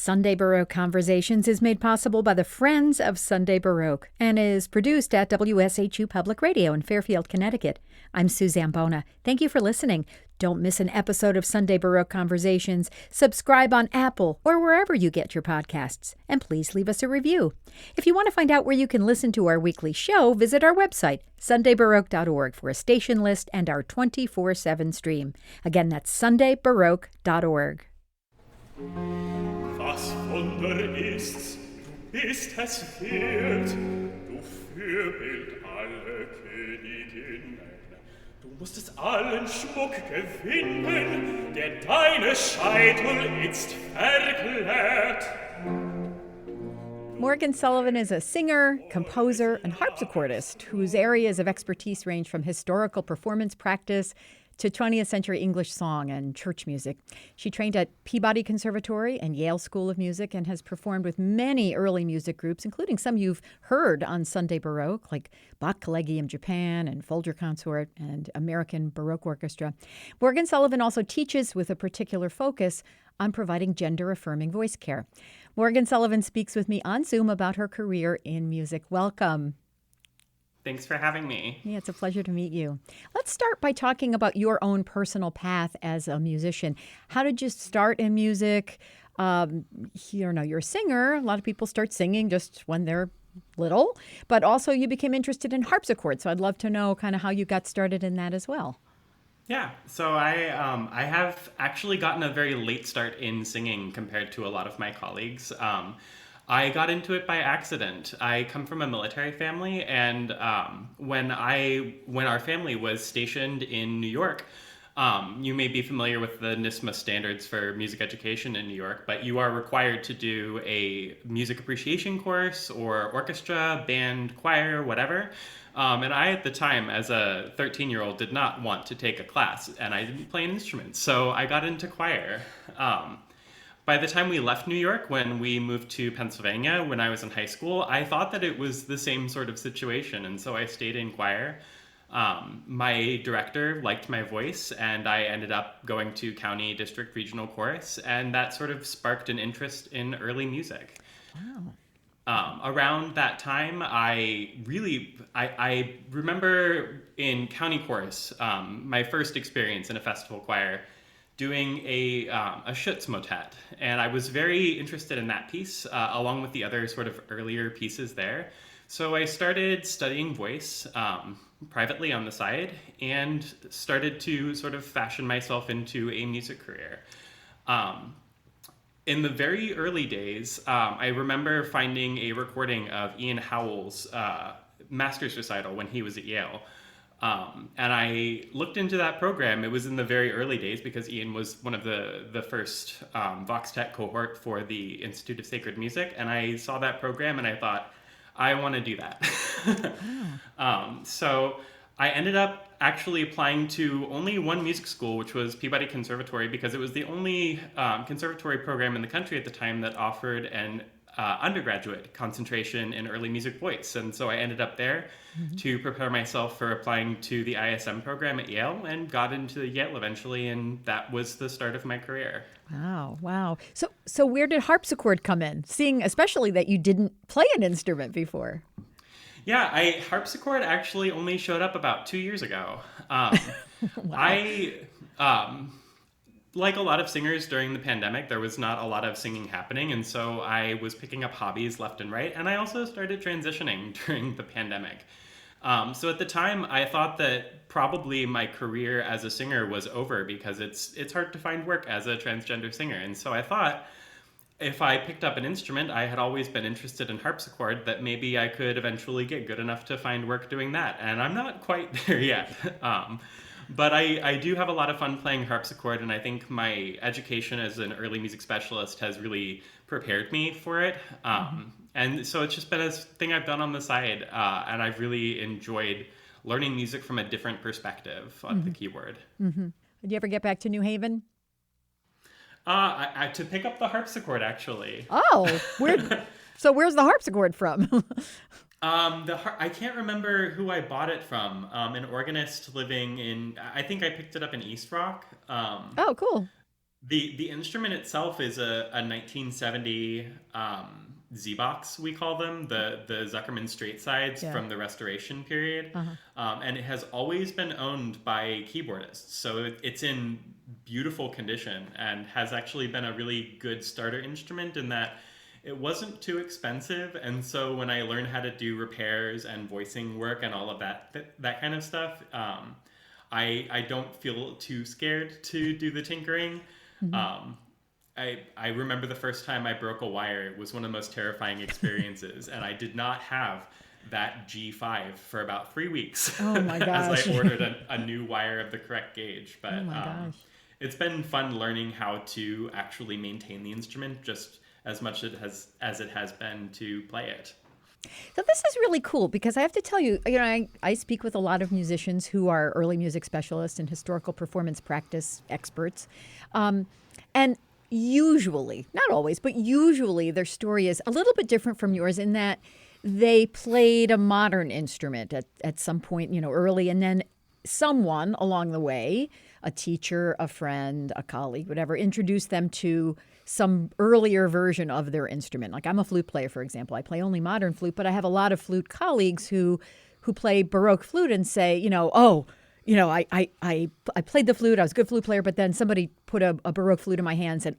Sunday Baroque Conversations is made possible by the Friends of Sunday Baroque and is produced at WSHU Public Radio in Fairfield, Connecticut. I'm Suzanne Bona. Thank you for listening. Don't miss an episode of Sunday Baroque Conversations. Subscribe on Apple or wherever you get your podcasts. And please leave us a review. If you want to find out where you can listen to our weekly show, visit our website, sundaybaroque.org, for a station list and our 24/7 stream. Again, that's sundaybaroque.org. Was Wunder ist's, ist es wert, du Fürbild aller Königinnen. Du musst es allen Schmuck gewinnen, der deine Scheitel itzt verklärt. Morgan Sullivan is a singer, composer, and harpsichordist whose areas of expertise range from historical performance practice to 20th century English song and church music. She trained at Peabody Conservatory and Yale School of Music and has performed with many early music groups, including some you've heard on Sunday Baroque, like Bach Collegium Japan and Folger Consort and American Baroque Orchestra. Morgan Sullivan also teaches with a particular focus on providing gender-affirming voice care. Morgan Sullivan speaks with me on Zoom about her career in music. Welcome. Thanks for having me. Yeah, it's a pleasure to meet you. Let's start by talking about your own personal path as a musician. How did you start in music? You're a singer. A lot of people start singing just when they're little, but also you became interested in harpsichord. So I'd love to know kind of how you got started in that as well. Yeah, so I have actually gotten a very late start in singing compared to a lot of my colleagues. I got into it by accident. I come from a military family, and when our family was stationed in New York, you may be familiar with the NISMA standards for music education in New York, but you are required to do a music appreciation course or orchestra, band, choir, whatever. And I, at the time, as a 13-year-old, did not want to take a class, and I didn't play an instrument, so I got into choir. By the time we left New York, when we moved to Pennsylvania, when I was in high school, I thought that it was the same sort of situation, and so I stayed in choir. My director liked my voice, and I ended up going to county, district, regional chorus, and that sort of sparked an interest in early music. Wow. Around that time, I remember in county chorus, my first experience in a festival choir, doing a Schütz motet, and I was very interested in that piece, along with the other sort of earlier pieces there. So I started studying voice privately on the side, and started to sort of fashion myself into a music career. In the very early days, I remember finding a recording of Ian Howell's master's recital when he was at Yale. And I looked into that program. It was in the very early days because Ian was one of the first Vox Tech cohort for the Institute of Sacred Music. And I saw that program and I thought, I want to do that. So I ended up actually applying to only one music school, which was Peabody Conservatory, because it was the only conservatory program in the country at the time that offered an undergraduate concentration in early music voice. And so I ended up there to prepare myself for applying to the ISM program at Yale, and got into Yale eventually, and that was the start of my career. Wow. So where did harpsichord come in? Seeing especially that you didn't play an instrument before. Yeah, harpsichord actually only showed up about 2 years ago. Wow. Like a lot of singers during the pandemic, there was not a lot of singing happening, and so I was picking up hobbies left and right, and I also started transitioning during the pandemic. So at the time, I thought that probably my career as a singer was over, because it's hard to find work as a transgender singer, and so I thought if I picked up an instrument, I had always been interested in harpsichord, that maybe I could eventually get good enough to find work doing that, and I'm not quite there yet. But I do have a lot of fun playing harpsichord, and I think my education as an early music specialist has really prepared me for it. And so it's just been a thing I've done on the side, and I've really enjoyed learning music from a different perspective on the keyboard. Did you ever get back to New Haven? To pick up the harpsichord, actually. Oh, so where's the harpsichord from? I can't remember who I bought it from. An organist living in, I think I picked it up in East Rock. Oh, cool. The instrument itself is a 1970 Z-box, we call them, the Zuckerman straight sides Yeah. from the Restoration period. Uh-huh. And it has always been owned by keyboardists. So it's in beautiful condition and has actually been a really good starter instrument in that it wasn't too expensive. And so when I learned how to do repairs and voicing work and all of that kind of stuff, I don't feel too scared to do the tinkering. Mm-hmm. Um, I remember the first time I broke a wire. It was one of the most terrifying experiences, and I did not have that G5 for about 3 weeks Oh my gosh. as I ordered a new wire of the correct gauge. But Oh my gosh. it's been fun learning how to actually maintain the instrument just as much as it has been to play it. So this is really cool because I have to tell you, I speak with a lot of musicians who are early music specialists and historical performance practice experts. And usually, not always, but usually their story is a little bit different from yours in that they played a modern instrument at some point, early, and then someone along the way, a teacher, a friend, a colleague, whatever, introduced them to some earlier version of their instrument. Like I'm a flute player, for example. I play only modern flute, but I have a lot of flute colleagues who play Baroque flute and say, I played the flute. I was a good flute player, but then somebody put a Baroque flute in my hands and,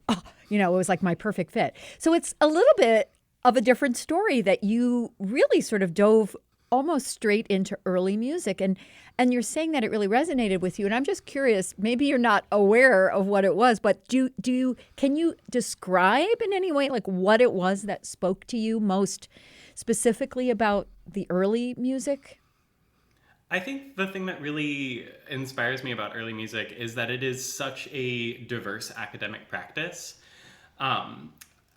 it was like my perfect fit. So it's a little bit of a different story that you really sort of dove almost straight into early music. And you're saying that it really resonated with you. And I'm just curious, maybe you're not aware of what it was, but can you describe in any way like what it was that spoke to you most specifically about the early music? I think the thing that really inspires me about early music is that it is such a diverse academic practice.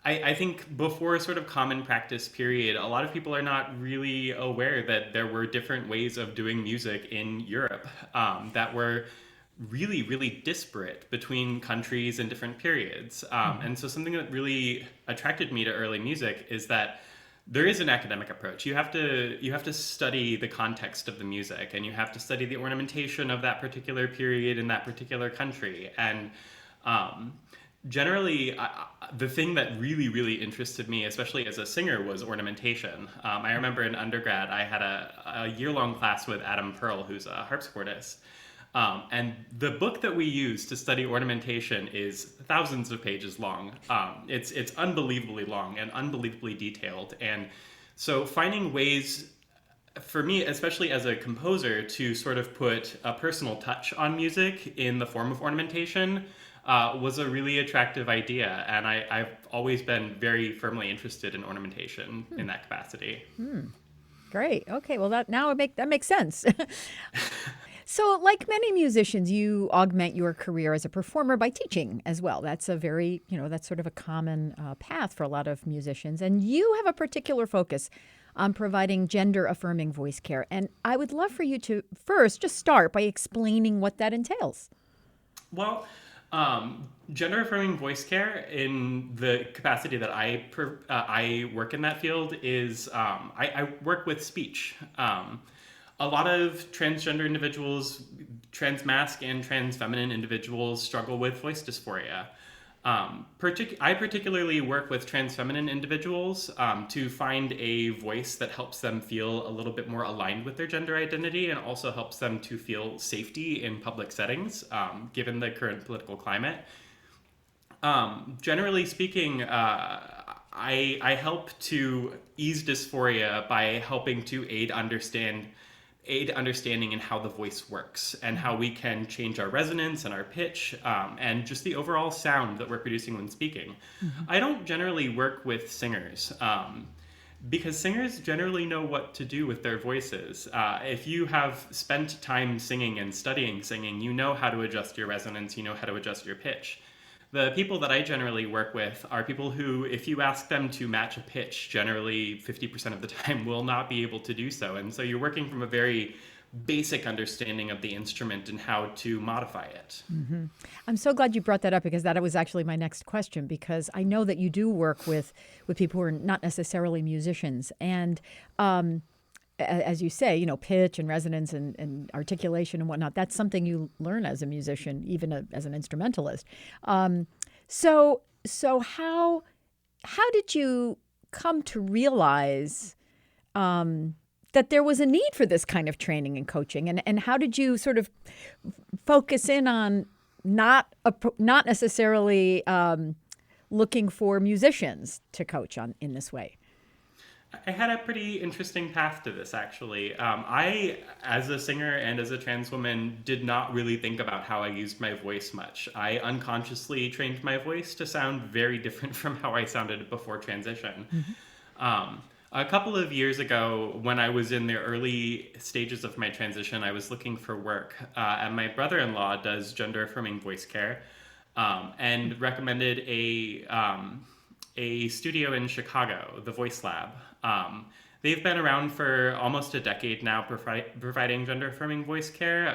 I think before sort of common practice period, a lot of people are not really aware that there were different ways of doing music in Europe that were really, really disparate between countries and different periods. And so something that really attracted me to early music is that there is an academic approach. You have to study the context of the music, and you have to study the ornamentation of that particular period in that particular country. And generally, the thing that really, really interested me, especially as a singer, was ornamentation. I remember in undergrad, I had a year-long class with Adam Pearl, who's a harpsichordist. And the book that we use to study ornamentation is thousands of pages long. It's unbelievably long and unbelievably detailed. And so finding ways, for me, especially as a composer, to sort of put a personal touch on music in the form of ornamentation was a really attractive idea. And I've always been very firmly interested in ornamentation in that capacity. Great. Okay. Well, that makes sense. So, like many musicians, you augment your career as a performer by teaching as well. That's a very, that's sort of a common path for a lot of musicians. And you have a particular focus on providing gender-affirming voice care. And I would love for you to first just start by explaining what that entails. Well, gender-affirming voice care in the capacity that I work in that field is I work with speech. A lot of transgender individuals, transmasc and transfeminine individuals struggle with voice dysphoria. I particularly work with transfeminine individuals to find a voice that helps them feel a little bit more aligned with their gender identity and also helps them to feel safety in public settings, given the current political climate. Generally speaking, I help to ease dysphoria by helping to aid understanding in how the voice works and how we can change our resonance and our pitch and just the overall sound that we're producing when speaking. Mm-hmm. I don't generally work with singers because singers generally know what to do with their voices. If you have spent time singing and studying singing, you know how to adjust your resonance, you know how to adjust your pitch. The people that I generally work with are people who, if you ask them to match a pitch, generally 50% of the time will not be able to do so. And so you're working from a very basic understanding of the instrument and how to modify it. Mm-hmm. I'm so glad you brought that up because that was actually my next question, because I know that you do work with people who are not necessarily musicians. And as you say, pitch and resonance and articulation and whatnot, that's something you learn as a musician, even as an instrumentalist. So how did you come to realize that there was a need for this kind of training and coaching, and how did you sort of focus in on not necessarily looking for musicians to coach in this way? I had a pretty interesting path to this, actually. I, as a singer and as a trans woman, did not really think about how I used my voice much. I unconsciously trained my voice to sound very different from how I sounded before transition. Mm-hmm. A couple of years ago, when I was in the early stages of my transition, I was looking for work. And my brother-in-law does gender-affirming voice care and recommended a studio in Chicago, the Voice Lab. They've been around for almost a decade now, providing gender-affirming voice care,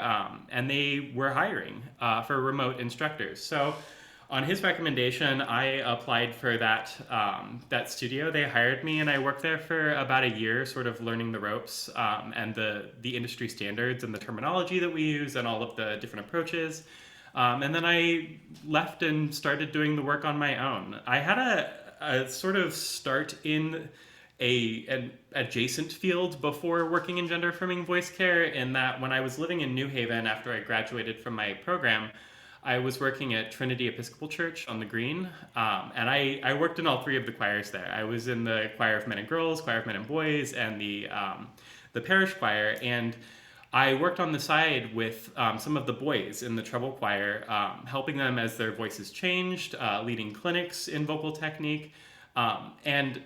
and they were hiring for remote instructors. So on his recommendation, I applied for that studio. They hired me, and I worked there for about a year, sort of learning the ropes and the industry standards and the terminology that we use and all of the different approaches. And then I left and started doing the work on my own. I had a sort of start in an adjacent field before working in gender affirming voice care, in that when I was living in New Haven after I graduated from my program, I was working at Trinity Episcopal Church on the Green, and I worked in all three of the choirs there. I was in the choir of men and girls, choir of men and boys, and the parish choir, and I worked on the side with some of the boys in the treble choir, helping them as their voices changed, leading clinics in vocal technique, and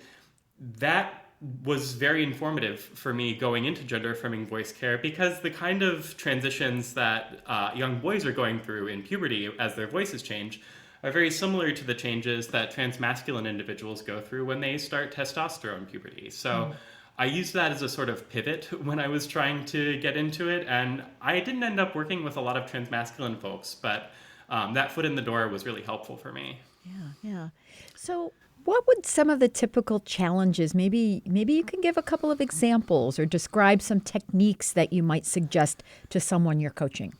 that was very informative for me going into gender affirming voice care, because the kind of transitions that young boys are going through in puberty as their voices change are very similar to the changes that transmasculine individuals go through when they start testosterone puberty. So I used that as a sort of pivot when I was trying to get into it, and I didn't end up working with a lot of transmasculine folks, but that foot in the door was really helpful for me. Yeah. So what would some of the typical challenges, maybe you can give a couple of examples or describe some techniques that you might suggest to someone you're coaching?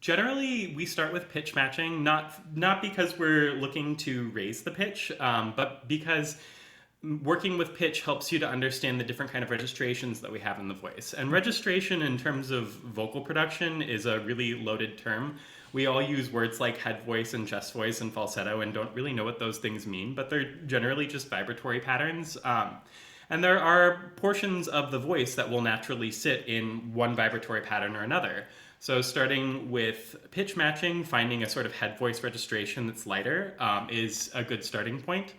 Generally, we start with pitch matching, not because we're looking to raise the pitch, but because working with pitch helps you to understand the different kind of registrations that we have in the voice. And registration in terms of vocal production is a really loaded term. We all use words like head voice and chest voice and falsetto and don't really know what those things mean, but they're generally just vibratory patterns. And there are portions of the voice that will naturally sit in one vibratory pattern or another. So starting with pitch matching, finding a sort of head voice registration that's lighter is a good starting point.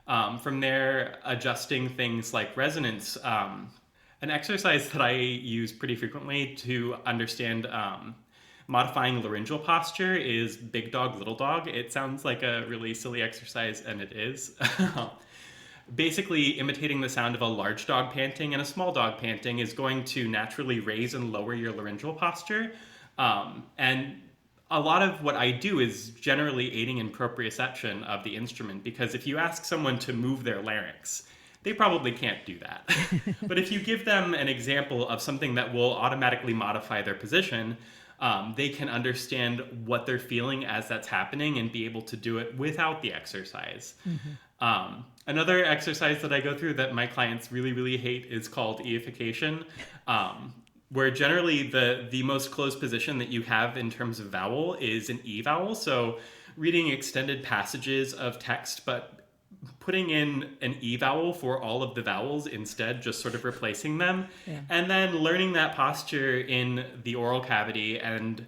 From there, adjusting things like resonance. An exercise that I use pretty frequently to understand modifying laryngeal posture is big dog, little dog. It sounds like a really silly exercise, and it is. Basically, imitating the sound of a large dog panting and a small dog panting is going to naturally raise and lower your laryngeal posture. And a lot of what I do is generally aiding in proprioception of the instrument, because if you ask someone to move their larynx, they probably can't do that. But if you give them an example of something that will automatically modify their position, they can understand what they're feeling as that's happening and be able to do it without the exercise. Mm-hmm. Another exercise that I go through that my clients really, really hate is called eification, where generally the most closed position that you have in terms of vowel is an E vowel. So reading extended passages of text, but putting in an E vowel for all of the vowels instead, just sort of replacing them. Yeah. And then learning that posture in the oral cavity and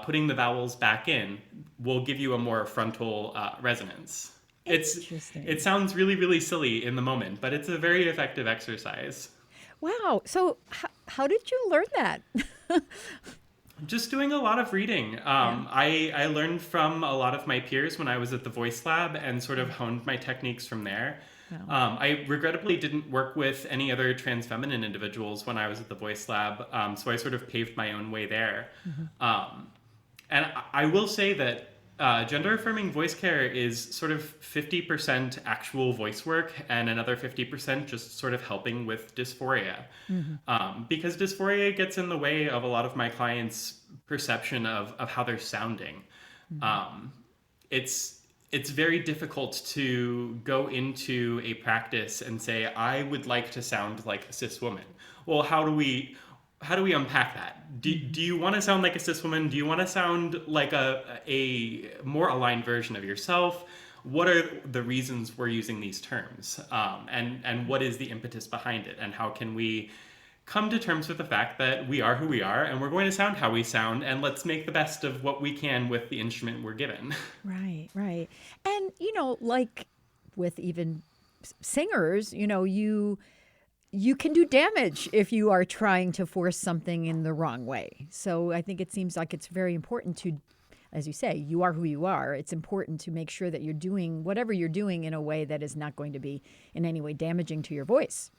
putting the vowels back in will give you a more frontal resonance. It sounds really, really silly in the moment, but it's a very effective exercise. Wow. So how did you learn that? Just doing a lot of reading. I learned from a lot of my peers when I was at the Voice Lab and sort of honed my techniques from there. Wow. I regrettably didn't work with any other trans feminine individuals when I was at the Voice Lab, so I sort of paved my own way there. Mm-hmm. And I will say that Gender affirming voice care is sort of 50% actual voice work and another 50% just sort of helping with dysphoria. Because dysphoria gets in the way of a lot of my clients' perception of how they're sounding. It's very difficult to go into a practice and say, I would like to sound like a cis woman. Well, how do we unpack that? Do you want to sound like a cis woman? Do you want to sound like a more aligned version of yourself? What are the reasons we're using these terms? And what is the impetus behind it? And how can we come to terms with the fact that we are who we are and we're going to sound how we sound, and let's make the best of what we can with the instrument we're given. Right, right. And, like with even singers, you can do damage if you are trying to force something in the wrong way. So I think it seems like it's very important to, as you say, you are who you are. It's important to make sure that you're doing whatever you're doing in a way that is not going to be in any way damaging to your voice.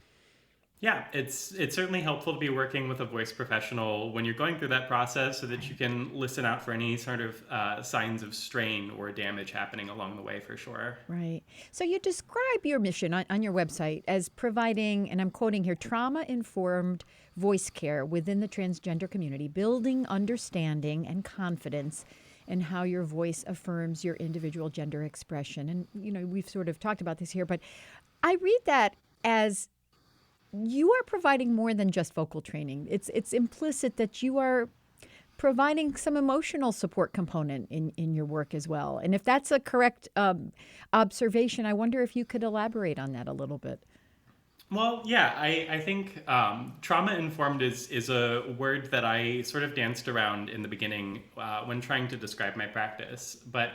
Yeah, it's certainly helpful to be working with a voice professional when you're going through that process so that you can listen out for any sort of signs of strain or damage happening along the way, for sure. Right. So you describe your mission on your website as providing, and I'm quoting here, trauma-informed voice care within the transgender community, building understanding and confidence in how your voice affirms your individual gender expression. And, we've sort of talked about this here, but I read that as you are providing more than just vocal training. It's implicit that you are providing some emotional support component in your work as well. And if that's a correct observation, I wonder if you could elaborate on that a little bit. Well, yeah, I think trauma-informed is a word that I sort of danced around in the beginning when trying to describe my practice. But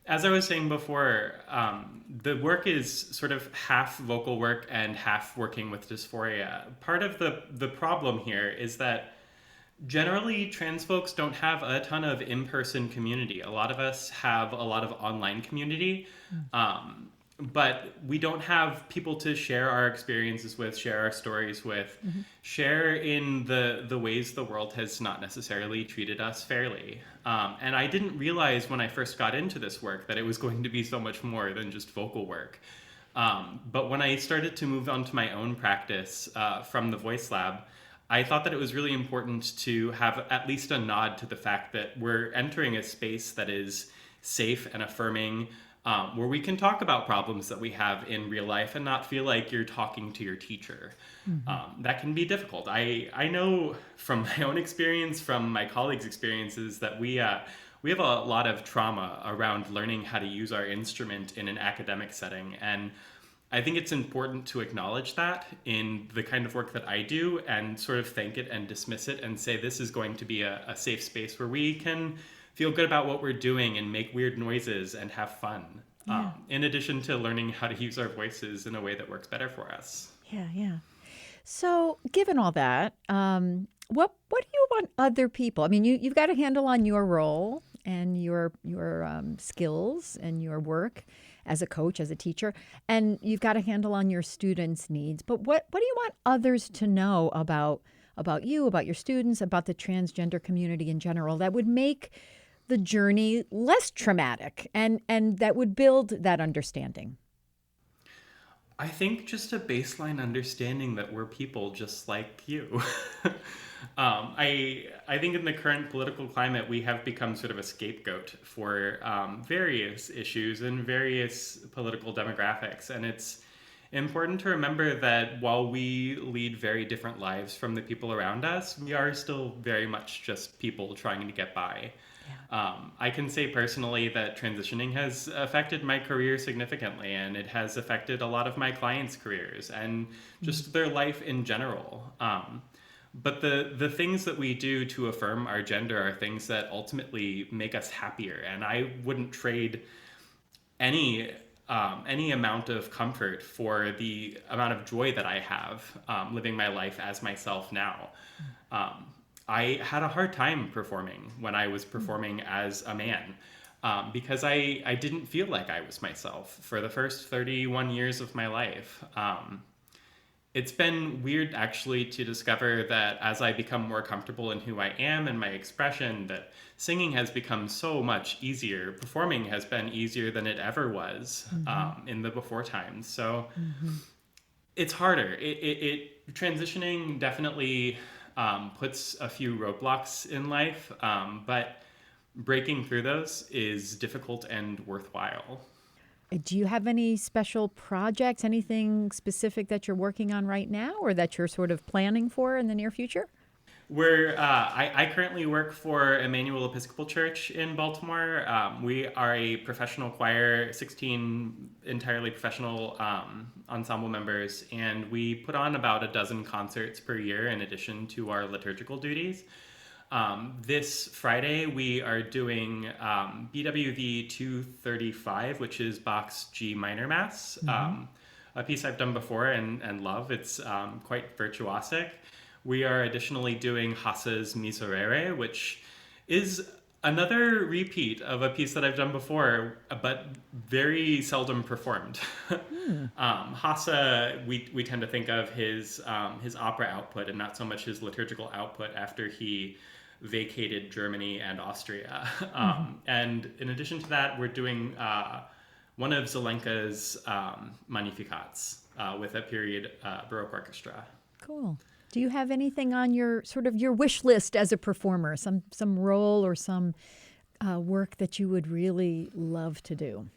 as I was saying before, the work is sort of half vocal work and half working with dysphoria. Part of the problem here is that generally trans folks don't have a ton of in-person community. A lot of us have a lot of online community, but we don't have people to share our experiences with, share our stories with, share in the ways the world has not necessarily treated us fairly. And I didn't realize when I first got into this work that it was going to be so much more than just vocal work. But when I started to move on to my own practice from the Voice Lab, I thought that it was really important to have at least a nod to the fact that we're entering a space that is safe and affirming, where we can talk about problems that we have in real life and not feel like you're talking to your teacher. That can be difficult. I know from my own experience, from my colleagues' experiences, that we have a lot of trauma around learning how to use our instrument in an academic setting. And I think it's important to acknowledge that in the kind of work that I do and sort of thank it and dismiss it and say this is going to be a safe space where we can feel good about what we're doing and make weird noises and have fun. Yeah. In addition to learning how to use our voices in a way that works better for us. Yeah. So given all that, what do you want other people? I mean, you've got a handle on your role and your skills and your work as a coach, as a teacher, and you've got a handle on your students' needs. But what do you want others to know about you, about your students, about the transgender community in general that would make the journey less traumatic and that would build that understanding? I think just a baseline understanding that we're people just like you. I think in the current political climate, we have become sort of a scapegoat for various issues and various political demographics. And it's important to remember that while we lead very different lives from the people around us, we are still very much just people trying to get by. I can say personally that transitioning has affected my career significantly, and it has affected a lot of my clients' careers and just their life in general. But the things that we do to affirm our gender are things that ultimately make us happier, and I wouldn't trade any amount of comfort for the amount of joy that I have living my life as myself now. I had a hard time performing when I was performing as a man because I didn't feel like I was myself for the first 31 years of my life. It's been weird actually to discover that as I become more comfortable in who I am and my expression, that singing has become so much easier. Performing has been easier than it ever was in the before times. So it's harder. It transitioning definitely puts a few roadblocks in life, but breaking through those is difficult and worthwhile. Do you have any special projects, anything specific that you're working on right now or that you're sort of planning for in the near future? I currently work for Emmanuel Episcopal Church in Baltimore. We are a professional choir, 16 entirely professional ensemble members, and we put on about a dozen concerts per year in addition to our liturgical duties. This Friday, we are doing BWV 235, which is Bach's G minor Mass, a piece I've done before and love. It's quite virtuosic. We are additionally doing Hasse's Miserere, which is another repeat of a piece that I've done before, but very seldom performed. Hasse, we tend to think of his opera output and not so much his liturgical output after he vacated Germany and Austria. And in addition to that, we're doing one of Zelenka's Magnificats with a period Baroque orchestra. Cool. Do you have anything on your sort of your wish list as a performer? Some role or some work that you would really love to do?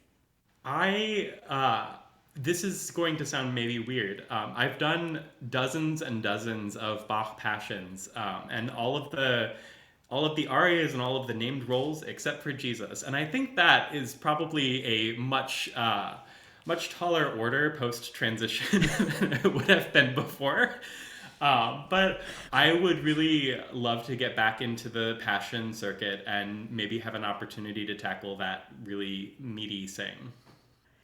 This is going to sound maybe weird. I've done dozens and dozens of Bach passions, and all of the arias and all of the named roles except for Jesus. And I think that is probably a much taller order post transition than it would have been before. But I would really love to get back into the passion circuit and maybe have an opportunity to tackle that really meaty sing.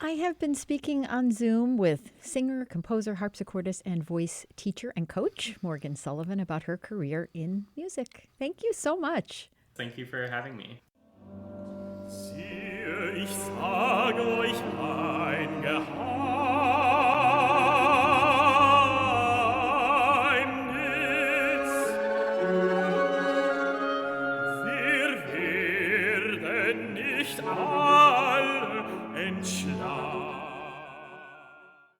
I have been speaking on Zoom with singer, composer, harpsichordist, and voice teacher and coach Morgan Sullivan about her career in music. Thank you so much. Thank you for having me. Siehe, ich sage euch ein Geheimnis. Wir werden nicht alle entschlafen.